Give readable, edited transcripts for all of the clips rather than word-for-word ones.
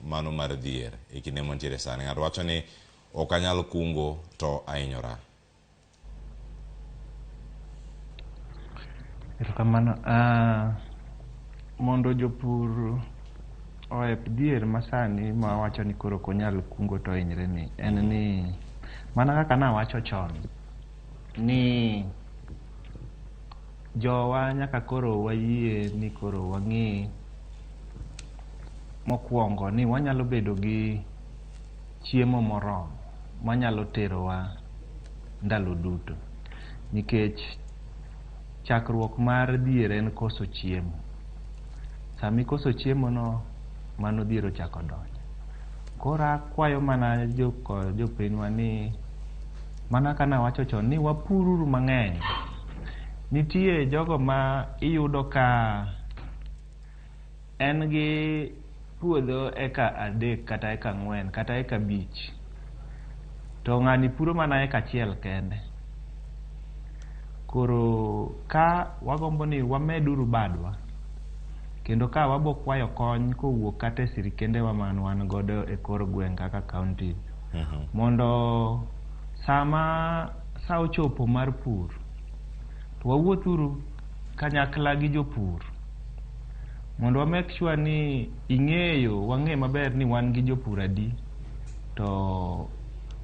mano mar dhier e kinde montiere sani. Ng'ato wacho ni ok anyal kungo to ahinyora. Erokamano. Mondo jopur oep dhier masani ma wacho ni koro ok onyal kungo to hinyre ni en ni mana kaka nawacho chon ni jowa nyaka koro wayie ni koro wang'i mokwongo ni wanyalo bedo gi chiemo moromo manyalo terowa ndalo duto, nikech chakruok mar dhier en koso chiemo. Sami koso chiemo no, mano dhier ochako donjo. Koro akwayo mana jopinywa ni mana kana wacho chon ni wapururu mang'eny. Nitie jogo ma iyudo ka en gi puodho eka 3 kata eka 4 kata eka 5, to ng'ani puro mana eka 1 kende. Koro ka wagombo ni wameduru badwa, kendo ka wabo kwayo kony kowuok kata e sirikendewa man wan godo e kor gweng' kaka kaunti, mondo sa ochopo mar pur to wawuothuru kanyakla gi jopur mondo wa make sure ni wang'e maber ni wan gi jopur adi, to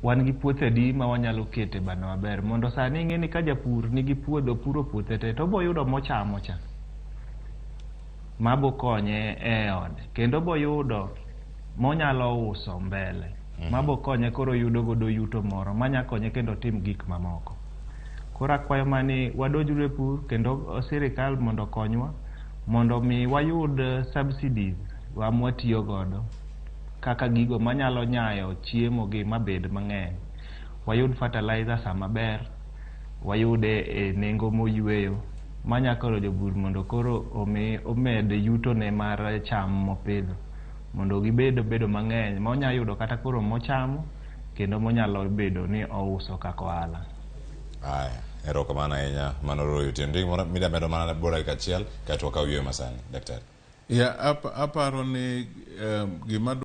wan gi puothe adi ma wanyalo kete bana maber, mondo sani ing'e ni ka japur nigi puodho puro puothe te to boyudo mochamo cha mabo konye e ode, kendo boyudo monyalo uso mbele mabo konye koro yudo godo yuto moro manya konye kendo tim gik mamoko. Koro akwayo mani wadonjuru e pur kendo sirikal mondo konywa mondo mi wayud subsidies wa mwatiyo godo kaka gigo manyalo nyayo chiemo gi mabed mang'eny. Wayud fertilizer sama ber, wayude e nengo moyweyo manya koro jopur mondo koro omed yuto ne mar cham mopidho, mondo gibedo mang'eny monya yudo kata koro mochamo kendo monyalo bedo ni ouso kaka ohala. Aya, erokamano ahinya Manoro Otieno. Mida medo mana bora kachiel kato wakaw yweyo masani, daktari. Ya aparo ni gima